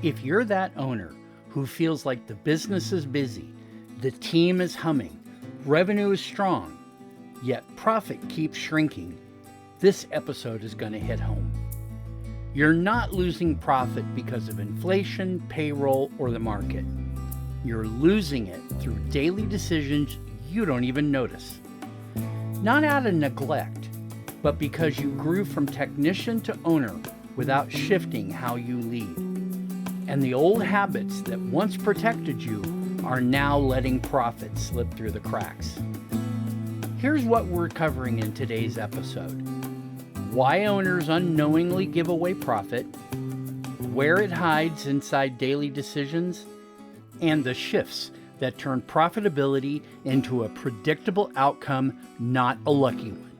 If you're that owner who feels like the business is busy, the team is humming, revenue is strong, yet profit keeps shrinking, this episode is going to hit home. You're not losing profit because of inflation, payroll, or the market. You're losing it through daily decisions you don't even notice. Not out of neglect, but because you grew from technician to owner without shifting how you lead. And the old habits that once protected you are now letting profit slip through the cracks. Here's what we're covering in today's episode: why owners unknowingly give away profit, where it hides inside daily decisions, and the shifts that turn profitability into a predictable outcome, not a lucky one.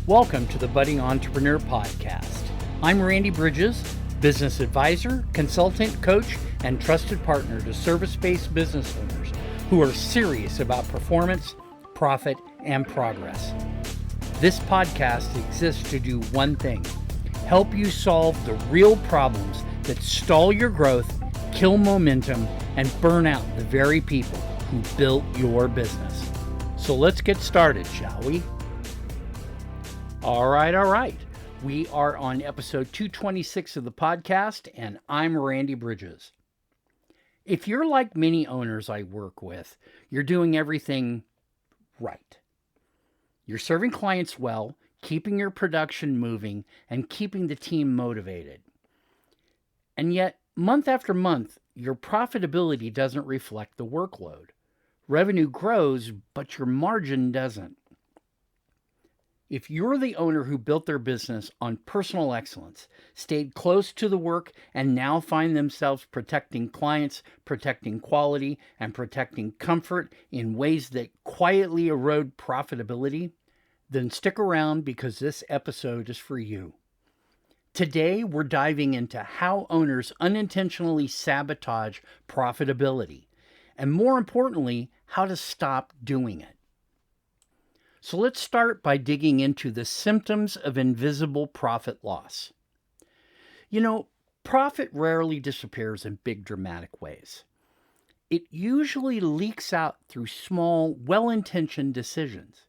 Welcome to the Budding Entrepreneur Podcast. I'm Randy Bridges, business advisor, consultant, coach, and trusted partner to service-based business owners who are serious about performance, profit, and progress. This podcast exists to do one thing: help you solve the real problems that stall your growth, kill momentum, and burn out the very people who built your business. So let's get started, shall we? All right. We are on episode 226 of the podcast, and I'm Randy Bridges. If you're like many owners I work with, you're doing everything right. You're serving clients well, keeping your production moving, and keeping the team motivated. And yet, month after month, your profitability doesn't reflect the workload. Revenue grows, but your margin doesn't. If you're the owner who built their business on personal excellence, stayed close to the work, and now find themselves protecting clients, protecting quality, and protecting comfort in ways that quietly erode profitability, then stick around because this episode is for you. Today, we're diving into how owners unintentionally sabotage profitability, and more importantly, how to stop doing it. So let's start by digging into the symptoms of invisible profit loss. Profit rarely disappears in big dramatic ways. It usually leaks out through small, well-intentioned decisions.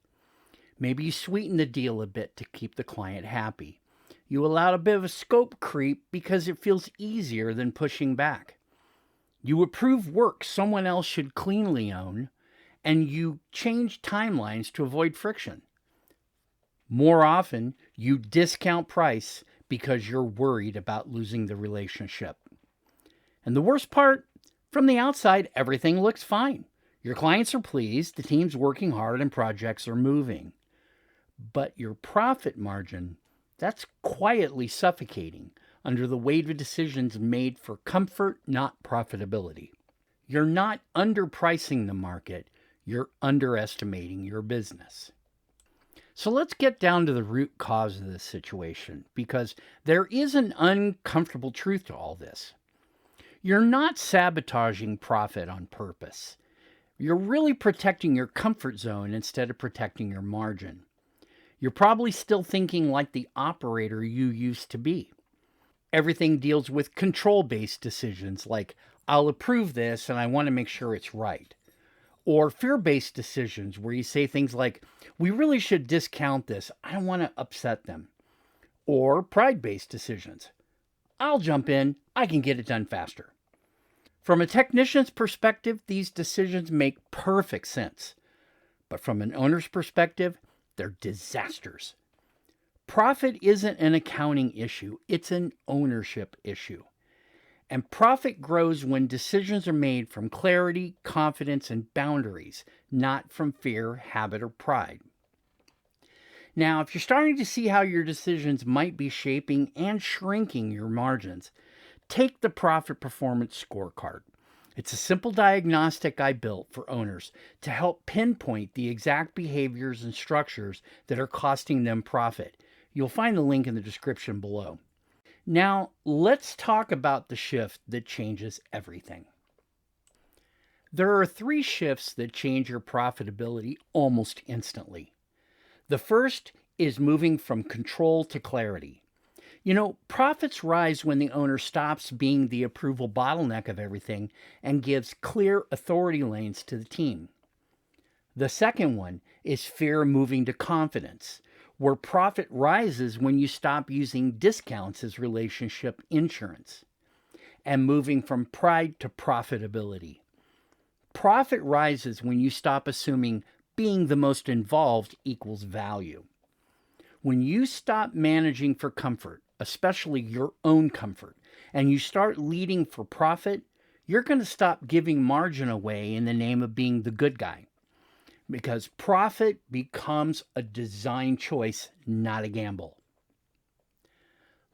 Maybe you sweeten the deal a bit to keep the client happy. You allow a bit of a scope creep because it feels easier than pushing back. You approve work someone else should cleanly own, and you change timelines to avoid friction. More often, you discount price because you're worried about losing the relationship. And the worst part, from the outside, everything looks fine. Your clients are pleased, the team's working hard, and projects are moving. But your profit margin, that's quietly suffocating under the weight of decisions made for comfort, not profitability. You're not underpricing the market, you're underestimating your business. So let's get down to the root cause of this situation, because there is an uncomfortable truth to all this. You're not sabotaging profit on purpose. You're really protecting your comfort zone instead of protecting your margin. You're probably still thinking like the operator you used to be. Everything deals with control-based decisions like, I'll approve this and I want to make sure it's right. Or fear-based decisions where you say things like, we really should discount this, I don't want to upset them. Or pride-based decisions. I'll jump in, I can get it done faster. From a technician's perspective, these decisions make perfect sense. But from an owner's perspective, they're disasters. Profit isn't an accounting issue, it's an ownership issue. And profit grows when decisions are made from clarity, confidence, and boundaries, not from fear, habit, or pride. Now, if you're starting to see how your decisions might be shaping and shrinking your margins, take the Profit Performance Scorecard. It's a simple diagnostic I built for owners to help pinpoint the exact behaviors and structures that are costing them profit. You'll find the link in the description below. Now, let's talk about the shift that changes everything. There are 3 shifts that change your profitability almost instantly. The first is moving from control to clarity. Profits rise when the owner stops being the approval bottleneck of everything and gives clear authority lanes to the team. The second one is fear moving to confidence, where profit rises when you stop using discounts as relationship insurance and moving from pride to profitability. Profit rises when you stop assuming being the most involved equals value. When you stop managing for comfort, especially your own comfort, and you start leading for profit, you're going to stop giving margin away in the name of being the good guy. Because profit becomes a design choice, not a gamble.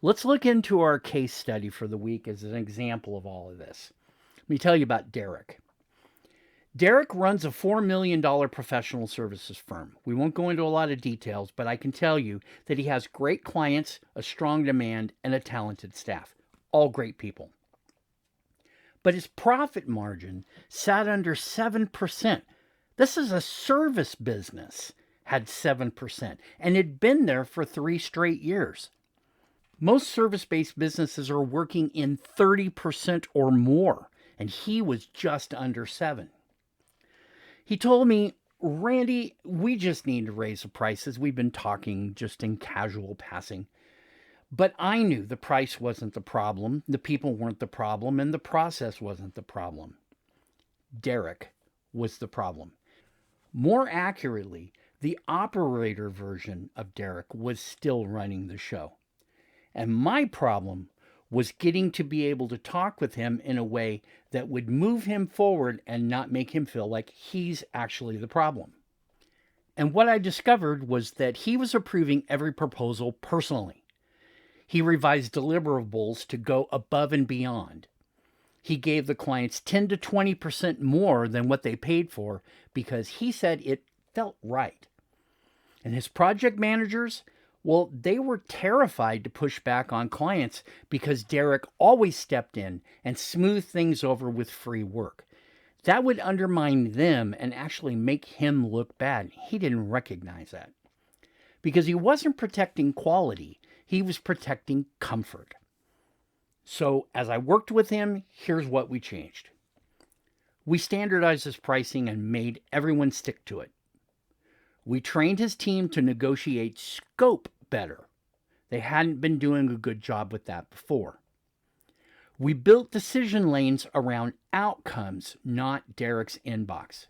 Let's look into our case study for the week as an example of all of this. Let me tell you about Derek. Derek runs a $4 million professional services firm. We won't go into a lot of details, but I can tell you that he has great clients, a strong demand, and a talented staff. All great people. But his profit margin sat under 7%. This is a service business, had 7%, and had been there for 3 straight years. Most service-based businesses are working in 30% or more, and he was just under 7%. He told me, Randy, we just need to raise the prices. We've been talking just in casual passing. But I knew the price wasn't the problem, the people weren't the problem, and the process wasn't the problem. Derek was the problem. More accurately, the operator version of Derek was still running the show. And my problem was getting to be able to talk with him in a way that would move him forward and not make him feel like he's actually the problem. And what I discovered was that he was approving every proposal personally. He revised deliverables to go above and beyond. He gave the clients 10 to 20% more than what they paid for because he said it felt right. And his project managers, well, they were terrified to push back on clients because Derek always stepped in and smoothed things over with free work. That would undermine them and actually make him look bad. He didn't recognize that. Because he wasn't protecting quality, he was protecting comfort. So as I worked with him, here's what we changed. We standardized his pricing and made everyone stick to it. We trained his team to negotiate scope better. They hadn't been doing a good job with that before. We built decision lanes around outcomes, not Derek's inbox.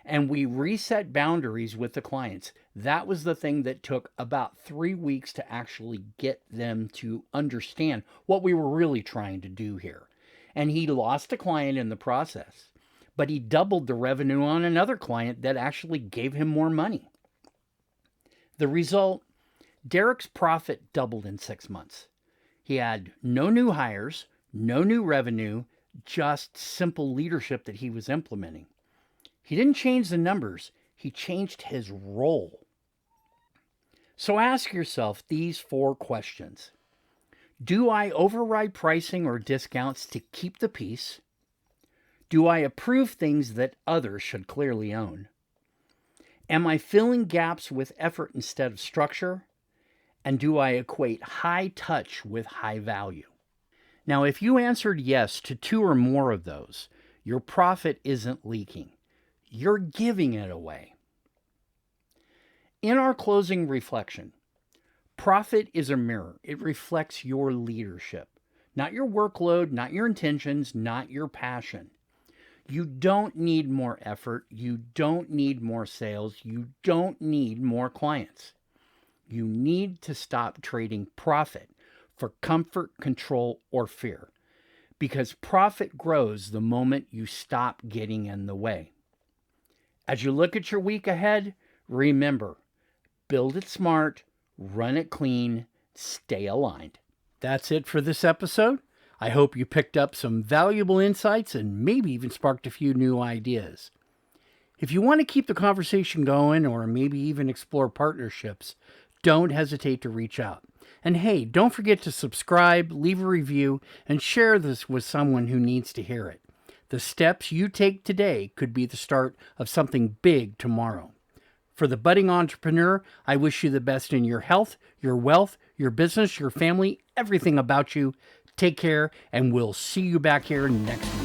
And we reset boundaries with the clients. That was the thing that took about 3 weeks to actually get them to understand what we were really trying to do here. And he lost a client in the process, but he doubled the revenue on another client that actually gave him more money. The result, Derek's profit doubled in 6 months. He had no new hires, no new revenue, just simple leadership that he was implementing. He didn't change the numbers, he changed his role. So ask yourself these 4 questions. Do I override pricing or discounts to keep the peace? Do I approve things that others should clearly own? Am I filling gaps with effort instead of structure? And do I equate high touch with high value? Now, if you answered yes to 2 or more of those, your profit isn't leaking. You're giving it away. In our closing reflection, profit is a mirror. It reflects your leadership, not your workload, not your intentions, not your passion. You don't need more effort. You don't need more sales. You don't need more clients. You need to stop trading profit for comfort, control, or fear, because profit grows the moment you stop getting in the way. As you look at your week ahead, remember, build it smart, run it clean, stay aligned. That's it for this episode. I hope you picked up some valuable insights and maybe even sparked a few new ideas. If you want to keep the conversation going or maybe even explore partnerships, don't hesitate to reach out. And hey, don't forget to subscribe, leave a review, and share this with someone who needs to hear it. The steps you take today could be the start of something big tomorrow. For the budding entrepreneur, I wish you the best in your health, your wealth, your business, your family, everything about you. Take care, and we'll see you back here next week.